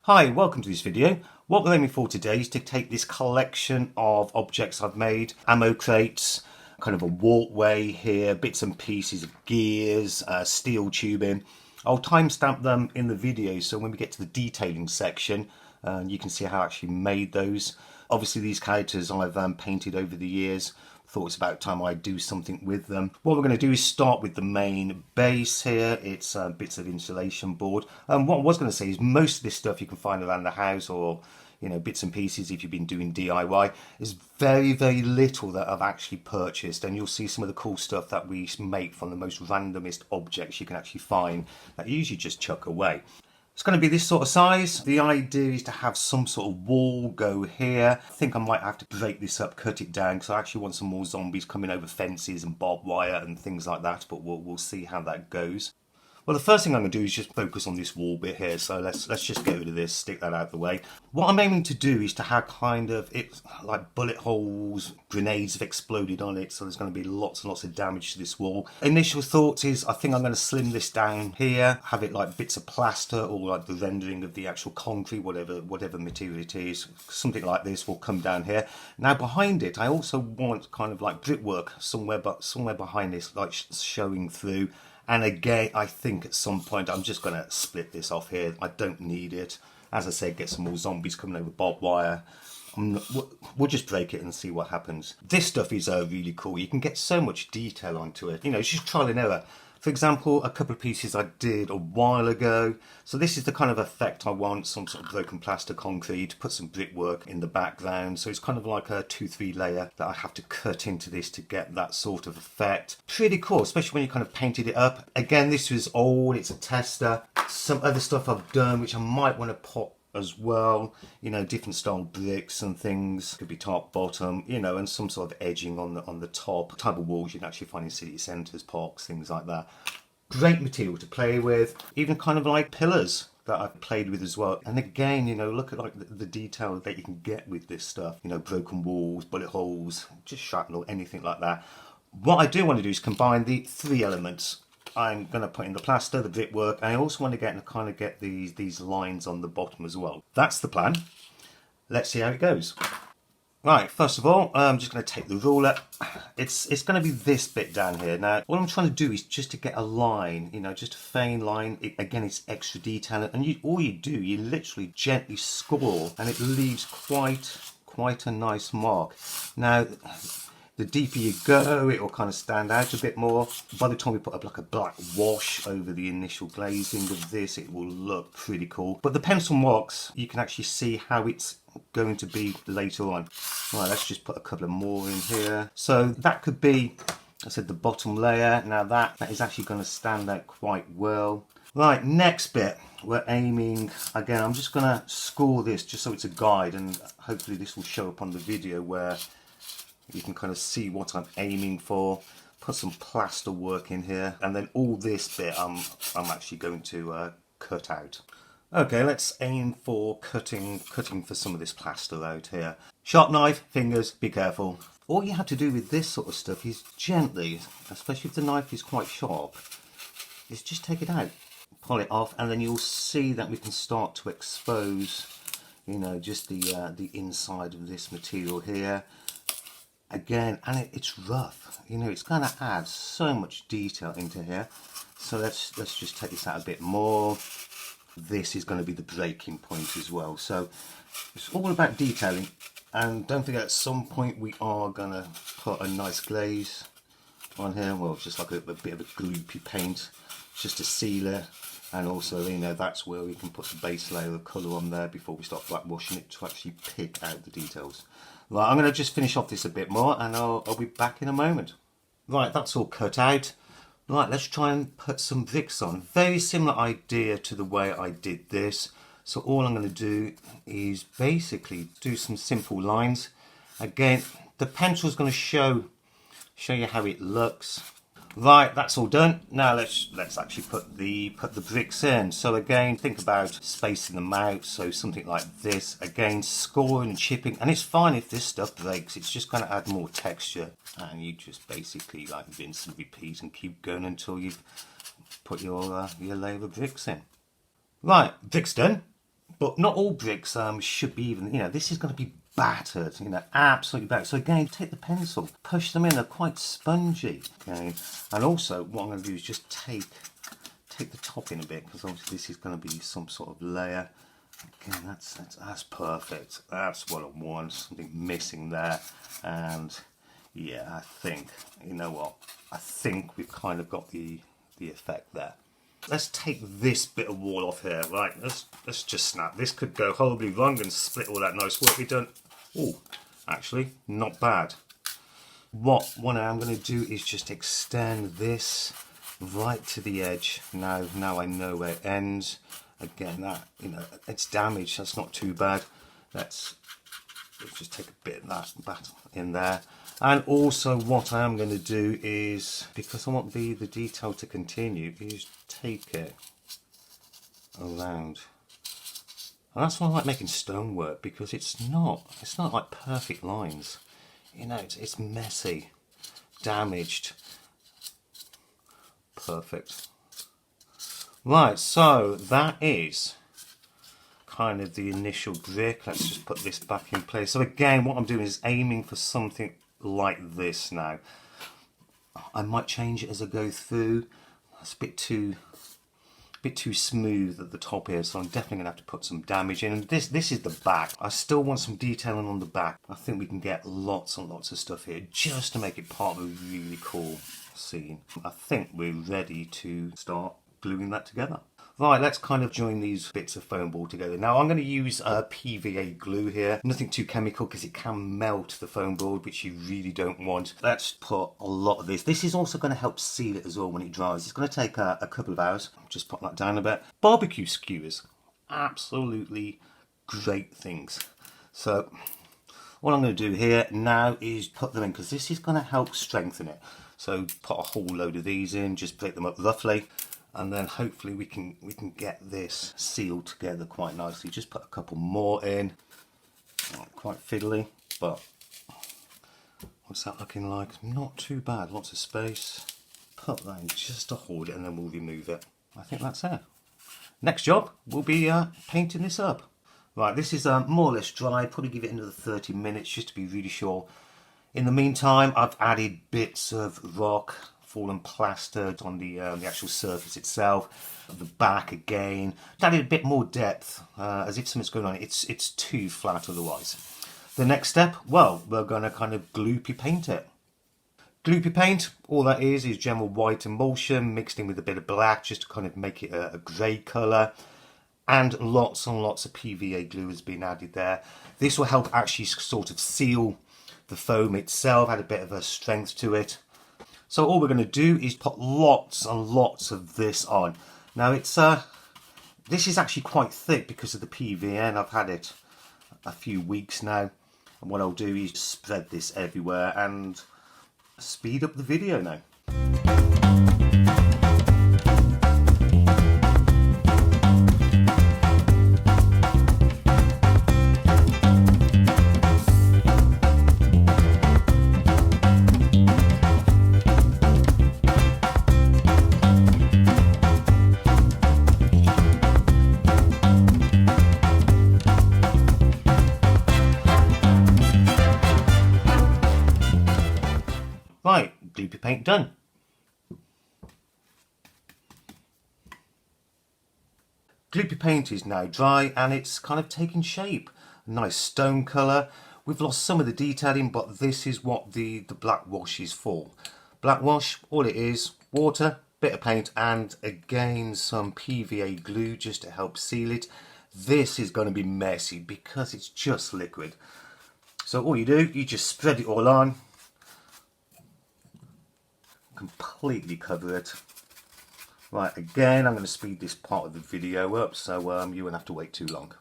Hi, welcome to this video. What we're aiming for today is to take this collection of objects I've made, ammo crates, kind of a walkway here, bits and pieces of gears, steel tubing. I'll timestamp them in the video so when we get to the detailing section, you can see how I actually made those. Obviously these characters I've painted over the years. Thought it's about time I do something with them. What we're going to do is start with the main base here. It's bits of insulation board. What I was going to say is most of this stuff you can find around the house, or bits and pieces if you've been doing DIY. There's very little that I've actually purchased, and you'll see some of the cool stuff that we make from the most randomest objects you can actually find that you usually just chuck away. It's going to be this sort of size. The idea is to have some sort of wall go here. I think I might have to break this up, cut it down, because I actually want some more zombies coming over fences and barbed wire and things like that, but we'll see how that goes. Well, the first thing I'm going to do is just focus on this wall bit here, so let's just get rid of this, stick that out of the way. What I'm aiming to do is to have kind of, it like bullet holes, grenades have exploded on it, so there's going to be lots and lots of damage to this wall. Initial thoughts is I think I'm going to slim this down here, have it like bits of plaster or like the rendering of the actual concrete, whatever material it is. Something like this will come down here. Now behind it, I also want kind of like brickwork somewhere behind this, like showing through. And again, I think at some point I'm just going to split this off here. I don't need it. As I said, get some more zombies coming over barbed wire. We'll just break it and see what happens. This stuff is really cool. You can get so much detail onto it. It's just trial and error. For example, a couple of pieces I did a while ago. So this is the kind of effect I want, some sort of broken plaster concrete, put some brickwork in the background. So it's kind of like a 2-3 layer that I have to cut into this to get that sort of effect. Pretty cool, especially when you kind of painted it up. Again, this was old, it's a tester. Some other stuff I've done, which I might want to pop as well, different style bricks and things, could be top, bottom, and some sort of edging on the top. Type of walls you can actually find in city centres, parks, things like that. Great material to play with, even kind of like pillars that I've played with as well. And again, look at like the detail that you can get with this stuff, broken walls, bullet holes, just shrapnel, anything like that. What I do want to do is combine the three elements. I'm going to put in the plaster, the brickwork, and I also want to get these lines on the bottom as well. That's the plan. Let's see how it goes. Right, first of all, I'm just going to take the ruler. It's going to be this bit down here. Now, what I'm trying to do is just to get a line, just a feint line. Again, it's extra detail, and all you do, you literally gently score, and it leaves quite a nice mark. Now, the deeper you go, it will kind of stand out a bit more. By the time we put up like a black wash over the initial glazing of this, it will look pretty cool. But the pencil marks, you can actually see how it's going to be later on. Right, let's just put a couple of more in here. So that could be, I said, the bottom layer. Now that is actually going to stand out quite well. Right, next bit, we're aiming, again, I'm just going to score this just so it's a guide, and hopefully this will show up on the video where you can kind of see what I'm aiming for. Put some plaster work in here, and then all this bit I'm actually going to cut out. Okay, let's aim for cutting for some of this plaster out here. Sharp knife, fingers, be careful. All you have to do with this sort of stuff is gently, especially if the knife is quite sharp, is just take it out, pull it off, and then you'll see that we can start to expose, just the inside of this material here. Again, and it's rough, it's going to add so much detail into here. So let's just take this out a bit more. This is going to be the breaking point as well. So it's all about detailing, and don't forget at some point we are going to put a nice glaze on here. Well, just like a bit of a gloopy paint just to seal it, and also that's where we can put the base layer of colour on there before we start black washing it to actually pick out the details. Right, I'm going to just finish off this a bit more, and I'll be back in a moment. Right, that's all cut out. Right, let's try and put some bricks on. Very similar idea to the way I did this. So all I'm going to do is basically do some simple lines. Again, the pencil's going to show you how it looks. Right, that's all done. Now let's actually put the bricks in. So again, think about spacing them out. So something like this. Again, scoring and chipping, and it's fine if this stuff breaks. It's just going to add more texture, and you just basically like rinse and repeat and keep going until you've put your layer of bricks in. Right, bricks done. But not all bricks should be even, this is going to be battered, absolutely battered. So again, take the pencil, push them in, they're quite spongy. Okay, and also what I'm going to do is just take the top in a bit, because obviously this is going to be some sort of layer. Again, that's perfect. That's what I want. Something missing there, and yeah, I think, you know what? I think we've kind of got the effect there. Let's take this bit of wall off here, right? Let's just snap. This could go horribly wrong and split all that nice work we've done. Oh, actually, not bad. What I'm going to do is just extend this right to the edge. Now I know where it ends. Again, that, it's damaged. That's not too bad. Let's just take a bit of that back in there. And also what I am going to do is, because I want the detail to continue, is take it around. And that's why I like making stonework, because it's not like perfect lines. It's messy, damaged. Perfect. Right, so that is kind of the initial brick. Let's just put this back in place. So again, what I'm doing is aiming for something like this now. I might change it as I go through. It's a bit too smooth at the top here, so I'm definitely gonna have to put some damage in. And this is the back. I still want some detailing on the back. I think we can get lots and lots of stuff here just to make it part of a really cool scene. I think we're ready to start gluing that together. Right, let's kind of join these bits of foam board together. Now I'm going to use PVA glue here. Nothing too chemical because it can melt the foam board, which you really don't want. Let's put a lot of this. This is also going to help seal it as well when it dries. It's going to take a couple of hours. Just put that down a bit. Barbecue skewers, absolutely great things. So what I'm going to do here now is put them in, because this is going to help strengthen it. So put a whole load of these in, just break them up roughly. And then hopefully we can get this sealed together quite nicely. Just put a couple more in. Not quite fiddly, but what's that looking like? Not too bad, lots of space. Put that in just to hold it, and then we'll remove it. I think that's it. Next job will be painting this up. Right, this is more or less dry. Probably give it another 30 minutes just to be really sure. In the meantime, I've added bits of rock, fallen plaster on the actual surface itself, the back again. Added a bit more depth, as if something's going on. It's too flat otherwise. The next step, well, we're going to kind of gloopy paint it. Gloopy paint, all that is general white emulsion mixed in with a bit of black just to kind of make it a grey colour. And lots and lots of PVA glue has been added there. This will help actually sort of seal the foam itself, add a bit of a strength to it. So all we're going to do is put lots and lots of this on. Now it's this is actually quite thick because of the PVA, and I've had it a few weeks now. And what I'll do is spread this everywhere and speed up the video now. Right, Gloopy paint done. Gloopy paint is now dry and it's kind of taking shape. A nice stone colour. We've lost some of the detailing, but this is what the black wash is for. Black wash, all it is, water, bit of paint, and again some PVA glue just to help seal it. This is going to be messy because it's just liquid. So all you do, you just spread it all on. Completely cover it. Right, again, I'm going to speed this part of the video up so you won't have to wait too long.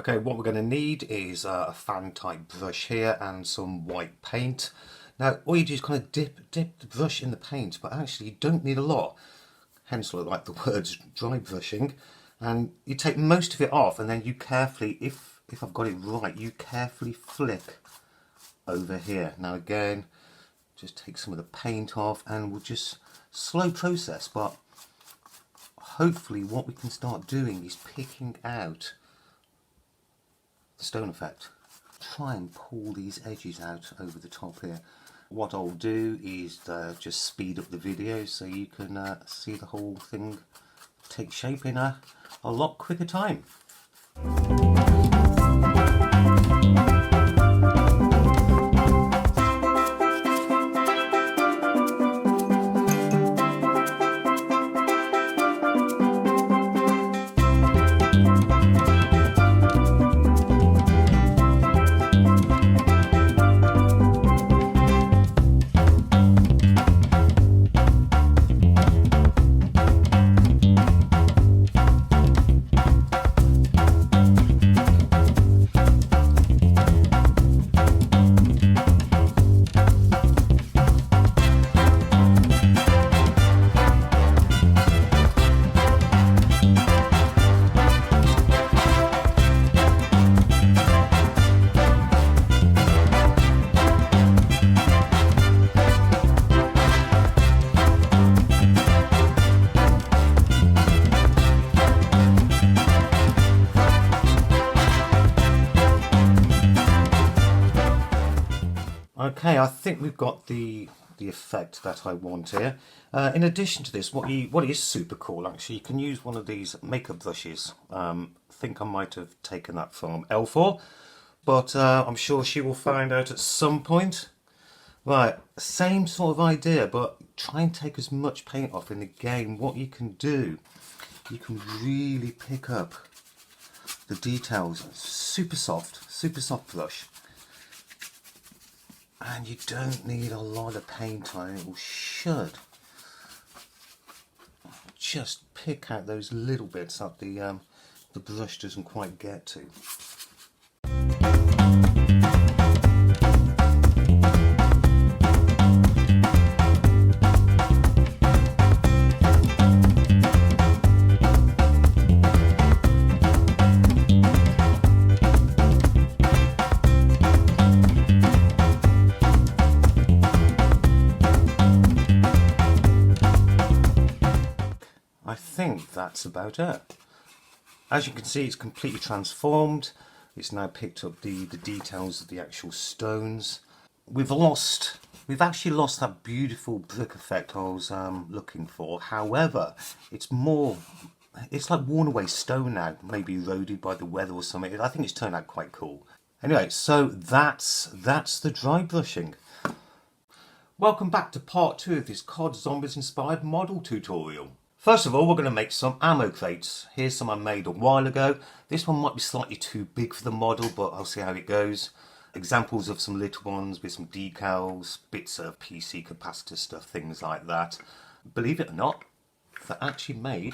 Okay, what we're going to need is a fan type brush here and some white paint. Now all you do is kind of dip the brush in the paint, but actually you don't need a lot, hence I like the words dry brushing. And you take most of it off, and then you carefully, if I've got it right, you carefully flick over here. Now again, just take some of the paint off and we'll just slow process, but hopefully what we can start doing is picking out the stone effect. Try and pull these edges out over the top here. What I'll do is just speed up the video so you can see the whole thing take shape in a lot quicker time. Okay, I think we've got the effect that I want here. In addition to this, what is super cool actually, you can use one of these makeup brushes. I think I might have taken that from L4, but I'm sure she will find out at some point. Right, same sort of idea, but try and take as much paint off in the game. What you can do, you can really pick up the details. Super soft brush. And you don't need a lot of paint on it, or should. Just pick out those little bits that the brush doesn't quite get to. I think that's about it. As you can see, it's completely transformed. It's now picked up the details of the actual stones. We've actually lost that beautiful brick effect I was looking for. However, it's like worn away stone now, maybe eroded by the weather or something. I think it's turned out quite cool. Anyway, so that's the dry brushing. Welcome back to part 2 of this COD Zombies inspired model tutorial. First of all, we're going to make some ammo crates. Here's some I made a while ago. This one might be slightly too big for the model, but I'll see how it goes. Examples of some little ones with some decals, bits of PC capacitor stuff, things like that. Believe it or not, they're actually made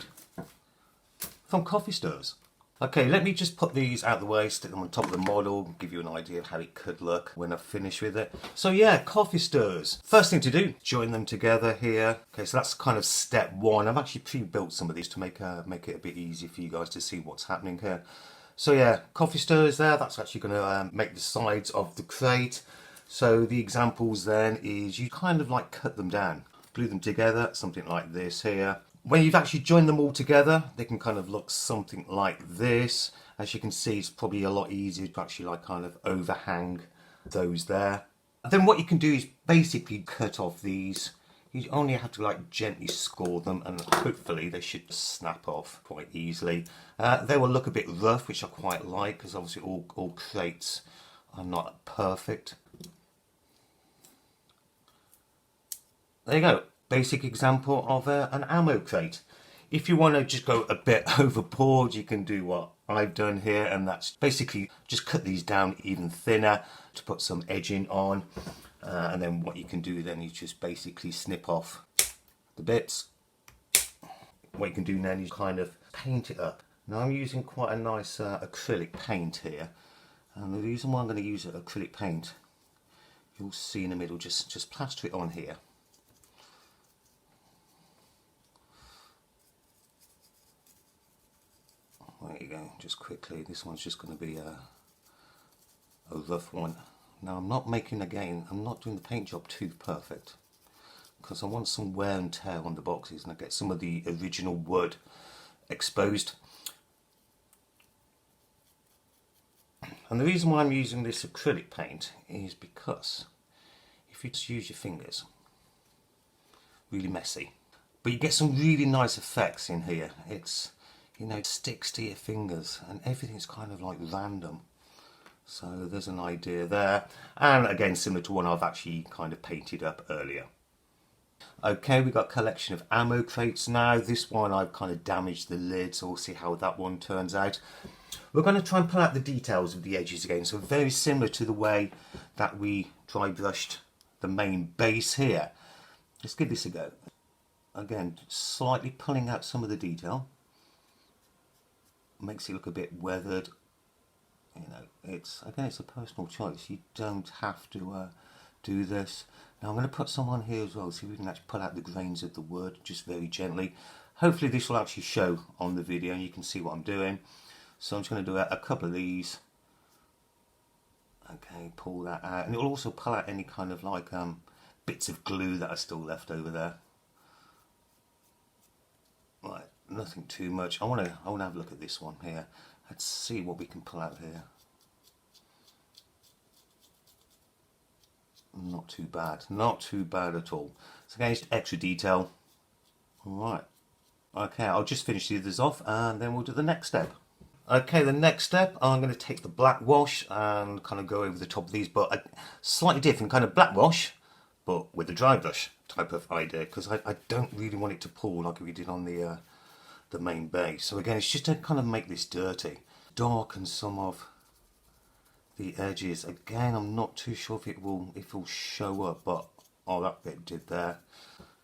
from coffee stirrers. Okay, let me just put these out of the way, stick them on top of the model, give you an idea of how it could look when I've finished with it. So yeah, coffee stirrers. First thing to do, join them together here. Okay, so that's kind of step 1. I've actually pre-built some of these to make it a bit easier for you guys to see what's happening here. So yeah, coffee stirrers there, that's actually going to make the sides of the crate. So the examples then is you kind of like cut them down, glue them together, something like this here. When you've actually joined them all together, they can kind of look something like this. As you can see, it's probably a lot easier to actually like kind of overhang those there. Then what you can do is basically cut off these. You only have to like gently score them, and hopefully they should snap off quite easily. They will look a bit rough, which I quite like, because obviously all crates are not perfect. There you go. Basic example of an ammo crate. If you want to just go a bit overboard, you can do what I've done here, and that's basically just cut these down even thinner to put some edging on, and then what you can do then is just basically snip off the bits. What you can do then is kind of paint it up. Now I'm using quite a nice acrylic paint here, and the reason why I'm going to use acrylic paint, you'll see in the middle, just plaster it on here. There you go, just quickly. This one's just going to be a rough one. Now I'm not making, again, I'm not doing the paint job too perfect, because I want some wear and tear on the boxes and I get some of the original wood exposed. And the reason why I'm using this acrylic paint is because if you just use your fingers, really messy, but you get some really nice effects in here. It's, you know, it sticks to your fingers and everything's kind of like random. So there's an idea there, and again similar to one I've actually kind of painted up earlier. Okay, we've got a collection of ammo crates now. This one I've kind of damaged the lid, so we'll see how that one turns out. We're going to try and pull out the details of the edges again, so very similar to the way that we dry brushed the main base here. Let's give this a go. Again, slightly pulling out some of the detail. Makes it look a bit weathered. You know, it's again, it's a personal choice. You don't have to do this. Now I'm going to put some on here as well, so we can actually pull out the grains of the wood just very gently. Hopefully this will actually show on the video and you can see what I'm doing. So I'm just going to do a couple of these. Okay, pull that out, and it will also pull out any kind of like bits of glue that are still left over there. Right, nothing too much. I want to have a look at this one here. Let's see what we can pull out here. Not too bad, not too bad at all. So again, just extra detail. Alright, okay, I'll just finish the others off and then we'll do the next step. Okay, the next step, I'm going to take the black wash and kind of go over the top of these, but a slightly different kind of black wash, but with a dry brush type of idea, because I don't really want it to pull like we did on the main base. So again, it's just to kind of make this dirty, darken some of the edges. Again, I'm not too sure if it will show up, but oh, that bit did there.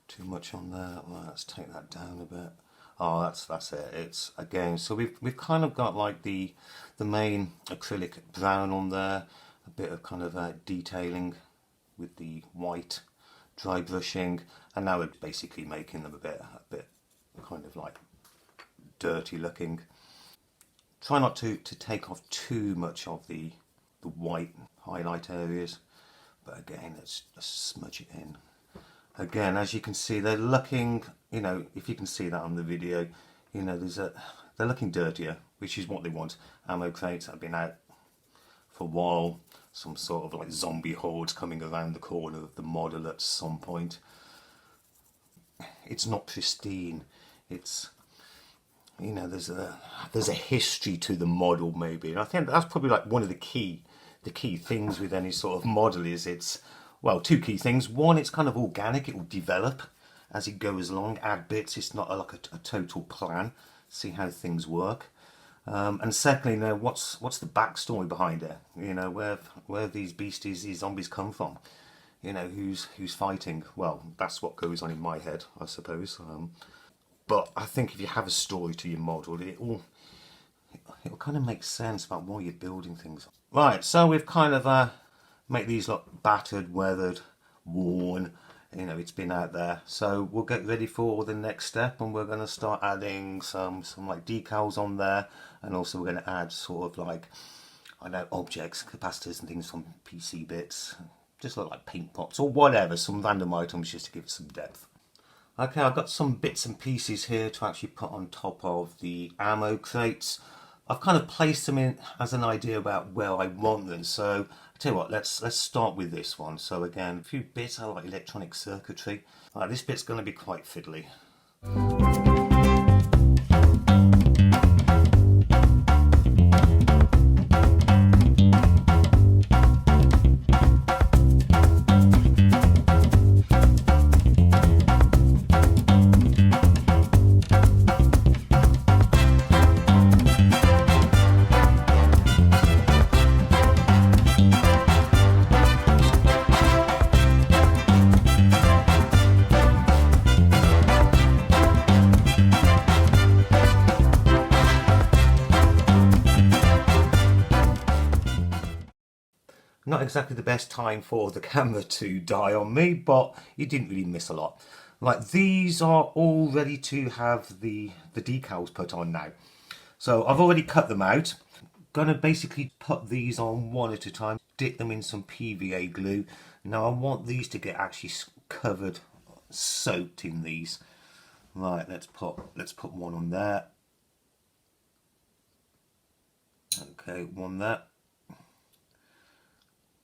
Too much on there. Well, let's take that down a bit. Oh, that's it. It's again. So we've kind of got like the main acrylic brown on there, a bit of kind of detailing with the white dry brushing, and now we're basically making them a bit kind of like dirty looking. Try not to take off too much of the white highlight areas, but again, let's smudge it in. Again, as you can see, they're looking, you know, if you can see that on the video, you know, they're looking dirtier, which is what they want. Ammo crates have been out for a while, some sort of like zombie hordes coming around the corner of the model at some point. It's not pristine. It's, you know, there's a history to the model maybe, and I think that's probably like one of the key things with any sort of model is it's, well, two key things. One, it's kind of organic, it will develop as it goes along, add bits, it's not like a total plan, see how things work. And secondly, you know, what's the backstory behind it? You know, where these beasties, these zombies come from? You know, who's fighting? Well, that's what goes on in my head, I suppose. But I think if you have a story to your model, it'll kind of make sense about why you're building things. Right, so we've kind of make these look battered, weathered, worn. You know, it's been out there. So we'll get ready for the next step, and we're going to start adding some like decals on there, and also we're going to add sort of like, I know, objects, capacitors and things from PC bits, just look like paint pots or whatever, some random items just to give it some depth. Okay, I've got some bits and pieces here to actually put on top of the ammo crates. I've kind of placed them in as an idea about where I want them. So I tell you what, let's start with this one. So again, a few bits I like electronic circuitry. This bit's going to be quite fiddly. Not exactly the best time for the camera to die on me, but you didn't really miss a lot. Like, these are all ready to have the decals put on now. So I've already cut them out. Gonna basically put these on one at a time, dip them in some PVA glue. Now I want these to get actually covered, soaked in these. Right, let's put one on there. Okay, one there.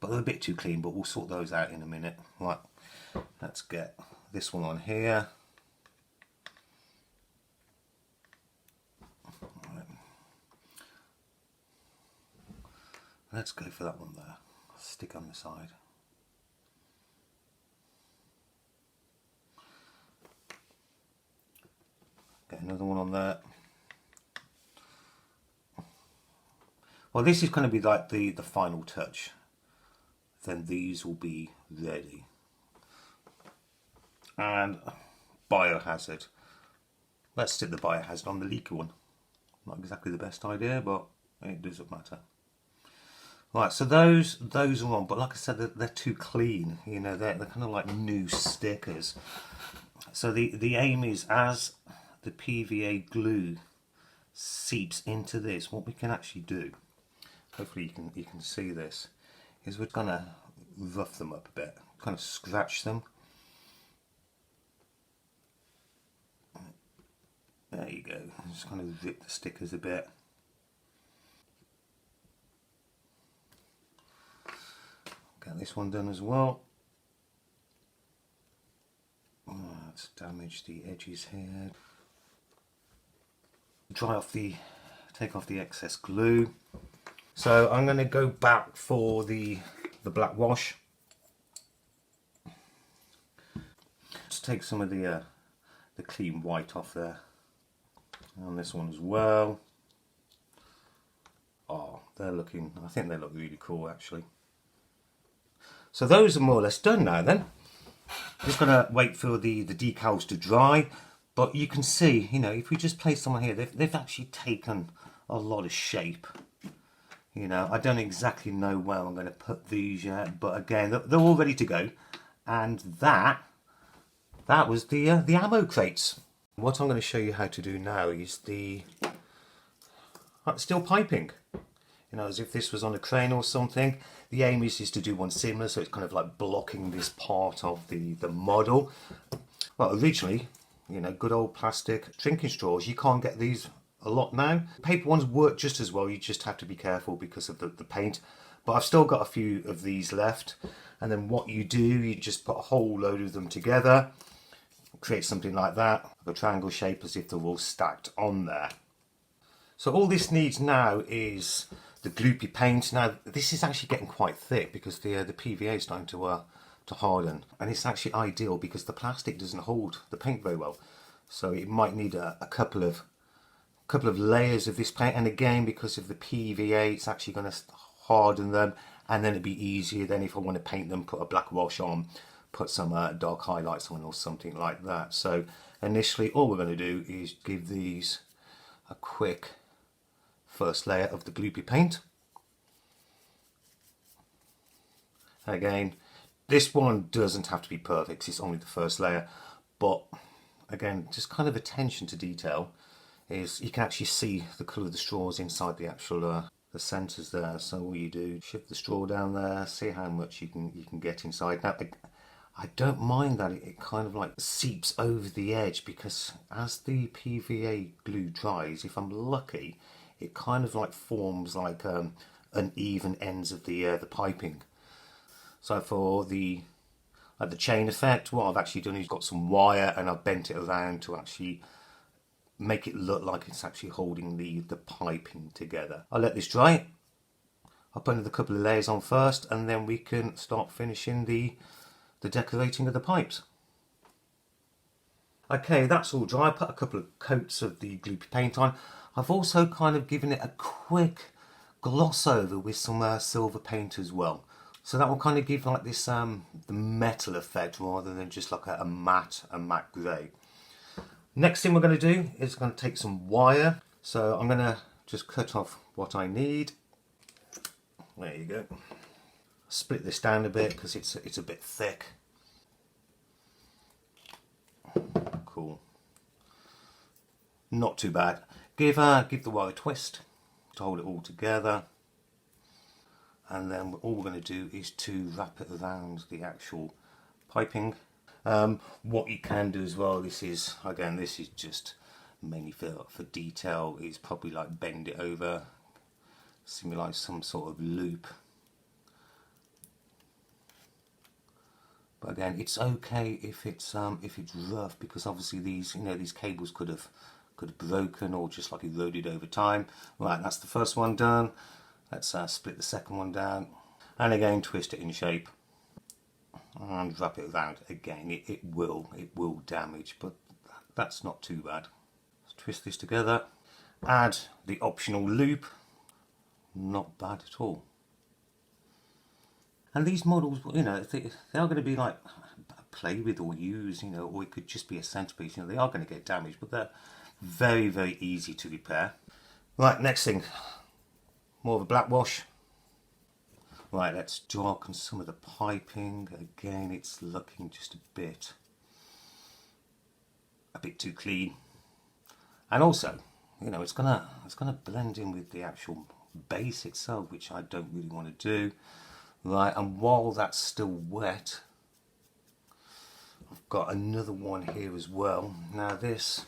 But they're a bit too clean, but we'll sort those out in a minute. Right, let's get this one on here. Right. Let's go for that one there. Stick on the side. Get another one on there. Well, this is going to be like the final touch. Then these will be ready. And biohazard. Let's stick the biohazard on the leaky one. Not exactly the best idea, but it doesn't matter. Right, so those are on, but like I said, they're too clean. You know, they're kind of like new stickers. So the aim is, as the PVA glue seeps into this, what we can actually do, hopefully you can see this, is we're gonna rough them up a bit, kind of scratch them. There you go. Just kind of rip the stickers a bit. Get this one done as well. Let's damage the edges here. Take off the excess glue. So I'm going to go back for the black wash. Just take some of the clean white off there. And this one as well. Oh, I think they look really cool actually. So those are more or less done now then. Just gonna wait for the decals to dry. But you can see, you know, if we just place them on here, they've actually taken a lot of shape. You know, I don't exactly know where I'm going to put these yet, but again, they're all ready to go. And that was the ammo crates. What I'm going to show you how to do now is the steel piping. You know, as if this was on a crane or something. The aim is to do one similar, so it's kind of like blocking this part of the model. Well, originally, you know, good old plastic drinking straws. You can't get these a lot now. Paper ones work just as well. You just have to be careful because of the paint. But I've still got a few of these left. And then what you do, you just put a whole load of them together, create something like that, a triangle shape as if they're all stacked on there. So all this needs now is the Gloopy Paint. Now this is actually getting quite thick because the PVA is starting to harden, and it's actually ideal because the plastic doesn't hold the paint very well. So it might need a couple of layers of this paint, and again, because of the PVA, it's actually going to harden them, and then it'd be easier then if I want to paint them, put a black wash on, put some dark highlights on or something like that. So initially all we're going to do is give these a quick first layer of the Gloopy Paint. Again, this one doesn't have to be perfect, it's only the first layer, but again, just kind of attention to detail is you can actually see the colour of the straws inside the actual the centres there. So all you do, shift the straw down there, see how much you can get inside. Now I don't mind that it kind of like seeps over the edge, because as the PVA glue dries, if I'm lucky, it kind of like forms like uneven ends of the piping. So for the chain effect, what I've actually done is got some wire and I've bent it around to actually make it look like it's actually holding the piping together. I'll let this dry. I'll put another couple of layers on first, and then we can start finishing the decorating of the pipes. Okay, that's all dry. I put a couple of coats of the Gloopy Paint on. I've also kind of given it a quick gloss over with some silver paint as well. So that will kind of give like this the metal effect rather than just like a matte grey. Next thing we're going to do is going to take some wire. So I'm going to just cut off what I need. There you go. split this down a bit because it's a bit thick. Cool. Not too bad. Give the wire a twist to hold it all together. And then all we're going to do is to wrap it around the actual piping. What you can do as well, this is just mainly for detail, is probably like bend it over, simulate some sort of loop. But again, it's okay if it's rough, because obviously these cables could have broken or just like eroded over time. Right, that's the first one done. Let's split the second one down, and again twist it in shape and wrap it around. Again, it will damage, but that's not too bad. Let's twist this together, add the optional loop. Not bad at all. And these models, they are going to be like play with or use, or it could just be a centerpiece. They are going to get damaged, but they're very, very easy to repair. Right, next thing. More of a black wash. Right, let's darken some of the piping. Again, it's looking just a bit too clean. And also, it's gonna blend in with the actual base itself, which I don't really want to do. Right, and while that's still wet, I've got another one here as well. Now this,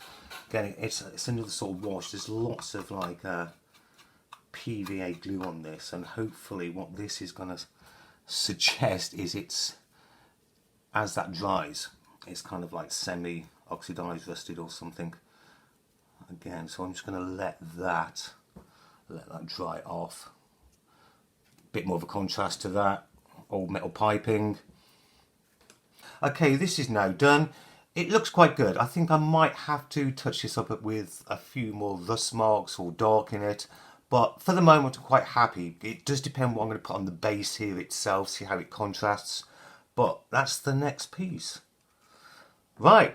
again, it's another sort of wash. There's lots of like PVA glue on this, and hopefully what this is going to suggest is as that dries, it's kind of like semi-oxidized, rusted or something. Again, so I'm just going to let that dry off. Bit more of a contrast to that old metal piping. Okay, this is now done. It looks quite good. I think I might have to touch this up with a few more rust marks or darken it. But for the moment, I'm quite happy. It does depend what I'm going to put on the base here itself, see how it contrasts. But that's the next piece. Right,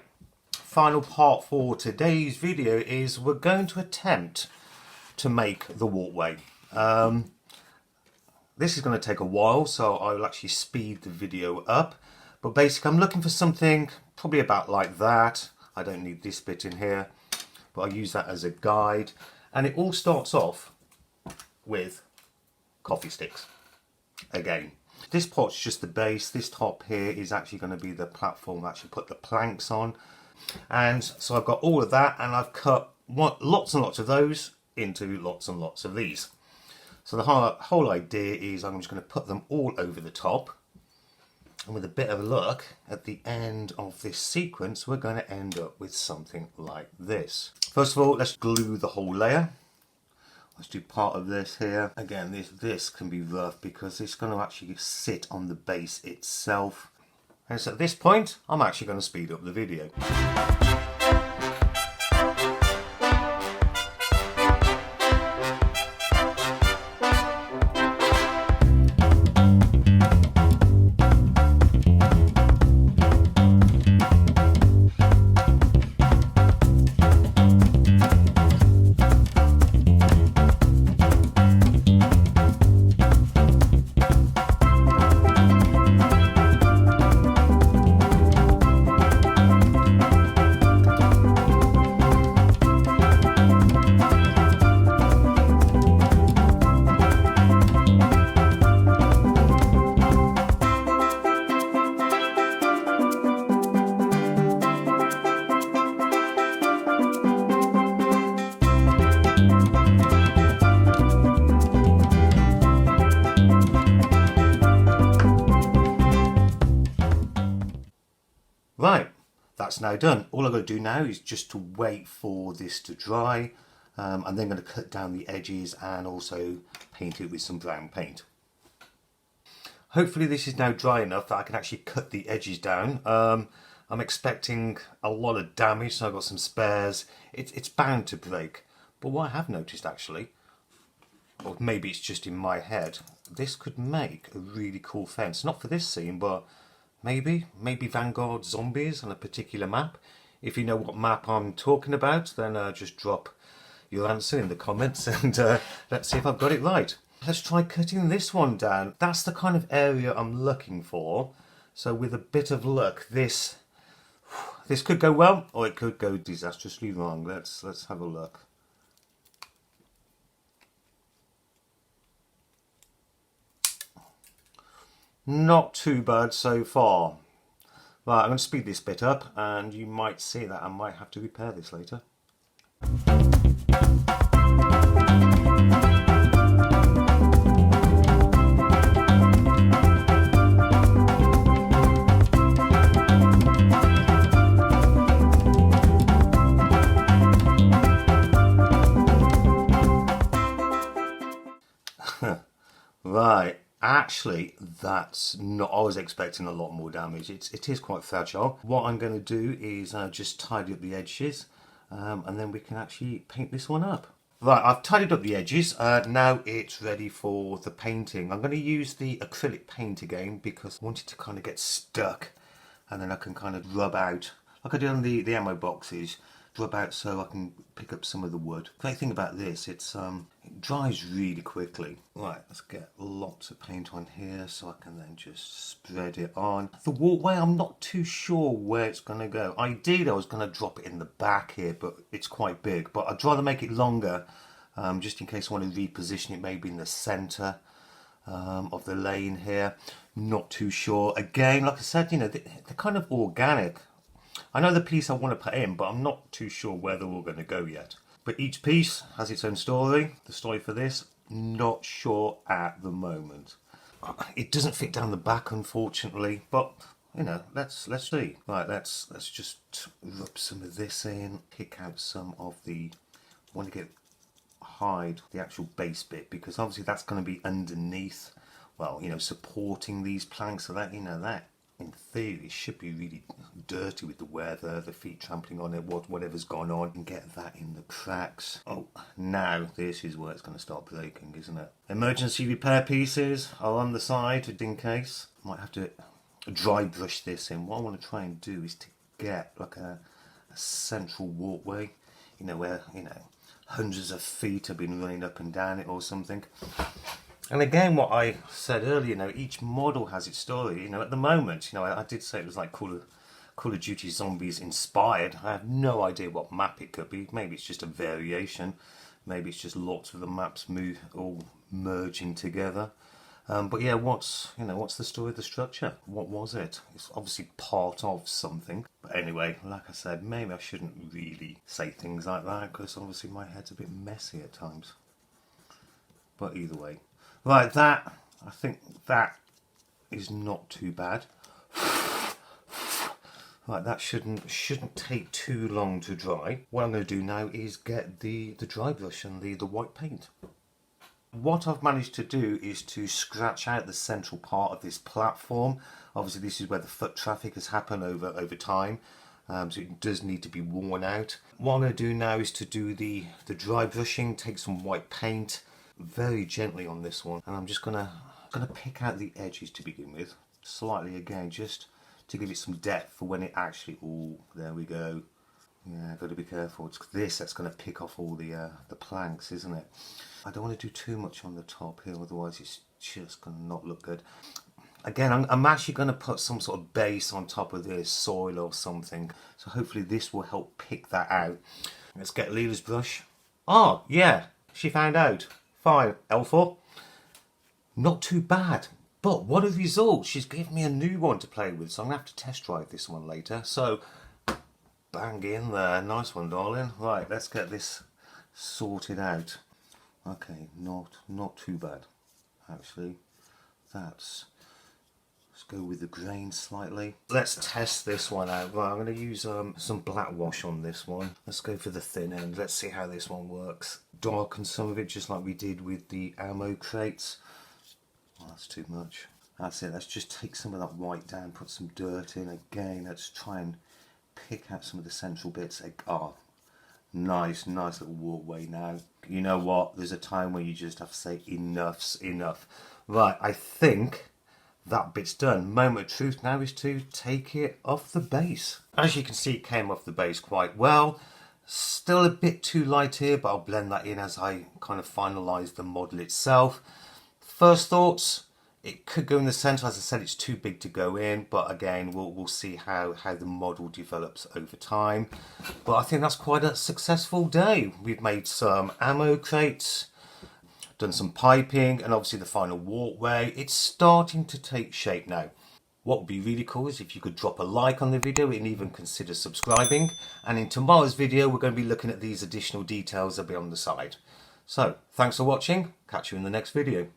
final part for today's video is we're going to attempt to make the walkway. This is going to take a while, so I will actually speed the video up. But basically, I'm looking for something probably about like that. I don't need this bit in here, but I'll use that as a guide. And it all starts off with coffee sticks. Again, this pot's just the base. This top here is actually going to be the platform I actually put the planks on. And so I've got all of that, and I've cut lots and lots of those into lots and lots of these. So the whole idea is I'm just going to put them all over the top. And with a bit of luck, at the end of this sequence, we're going to end up with something like this. First of all, let's glue the whole layer. Let's do part of this here. Again, this can be rough because it's going to actually sit on the base itself. And so at this point, I'm actually going to speed up the video. Right, that's now done. All I've got to do now is just to wait for this to dry. I'm then going to cut down the edges and also paint it with some brown paint. Hopefully this is now dry enough that I can actually cut the edges down. I'm expecting a lot of damage, so I've got some spares. It's bound to break. But what I have noticed actually, or maybe it's just in my head, this could make a really cool fence. Not for this scene, but maybe Vanguard Zombies on a particular map. If you know what map I'm talking about, then just drop your answer in the comments and let's see if I've got it right. Let's try cutting this one down. That's the kind of area I'm looking for. So with a bit of luck, this could go well, or it could go disastrously wrong. Let's have a look. Not too bad so far. Right, I'm going to speed this bit up, and you might see that I might have to repair this later. Right, actually, that's not. I was expecting a lot more damage. It is quite fragile. What I'm going to do is just tidy up the edges, and then we can actually paint this one up. Right, I've tidied up the edges. Now it's ready for the painting. I'm going to use the acrylic paint again because I want it to kind of get stuck, and then I can kind of rub out, like I did on the ammo boxes, rub out so I can pick up some of the wood. Great thing about this, it dries really quickly. Right, let's get lots of paint on here so I can then just spread it on. The walkway, I'm not too sure where it's going to go. Ideally, I was going to drop it in the back here, but it's quite big. But I'd rather make it longer, just in case I want to reposition it maybe in the centre of the lane here. Not too sure. Again, like I said, you know, they're kind of organic. I know the piece I want to put in, but I'm not too sure where they're all going to go yet. But each piece has its own story. The story for this, not sure at the moment. It doesn't fit down the back, unfortunately, but you know, let's see. Right, let's just rub some of this in, pick out some of the. I want to hide the actual base bit because obviously that's going to be underneath. Well, you know, supporting these planks, so that, you know, that in theory should be really dirty with the weather, the feet trampling on it, whatever's gone on, and get that in the cracks. Oh, now this is where it's going to start breaking, isn't it? Emergency repair pieces are on the side in case. Might have to dry brush this in. What I want to try and do is to get like a central walkway, you know, where, you know, hundreds of feet have been running up and down it or something. And again, what I said earlier, you know, each model has its story. You know, at the moment, you know, I did say it was like Call of Duty Zombies inspired. I have no idea what map it could be. Maybe it's just a variation. Maybe it's just lots of the maps all merging together. But yeah, what's the story of the structure? What was it? It's obviously part of something. But anyway, like I said, maybe I shouldn't really say things like that because obviously my head's a bit messy at times. But either way. Right, I think that is not too bad. Right, that shouldn't take too long to dry. What I'm going to do now is get the dry brush and the white paint. What I've managed to do is to scratch out the central part of this platform. Obviously, this is where the foot traffic has happened over time, so it does need to be worn out. What I'm going to do now is to do the dry brushing, take some white paint, very gently on this one, and I'm just gonna pick out the edges to begin with, slightly again, just to give it some depth for when it actually. Oh, there we go. Yeah, got to be careful. It's that's going to pick off all the planks, isn't it? I don't want to do too much on the top here, otherwise it's just going to not look good. Again, I'm actually going to put some sort of base on top of this, soil or something, so hopefully this will help pick that out. Let's get Leela's brush. Oh, yeah, she found out. Fine, L4. Not too bad. But what a result. She's given me a new one to play with, so I'm going to have to test drive this one later. So, bang in there. Nice one, darling. Right, let's get this sorted out. Okay, not too bad, actually. Let's go with the grain slightly. Let's test this one out. Right, I'm going to use some black wash on this one. Let's go for the thin end. Let's see how this one works. Darken some of it just like we did with the ammo crates. Oh, that's too much. That's it. Let's just take some of that white down, put some dirt in again. Let's try and pick out some of the central bits. Oh, nice little walkway now. You know what? There's a time where you just have to say enough's enough. Right, I think that bit's done. Moment of truth now is to take it off the base. As you can see, it came off the base quite well. Still a bit too light here, but I'll blend that in as I kind of finalise the model itself. First thoughts, it could go in the centre. As I said, it's too big to go in, but again, we'll see how the model develops over time. But I think that's quite a successful day. We've made some ammo crates, done some piping, and obviously the final walkway. It's starting to take shape now. What would be really cool is if you could drop a like on the video and even consider subscribing. And in tomorrow's video, we're going to be looking at these additional details that will be on the side. So, thanks for watching. Catch you in the next video.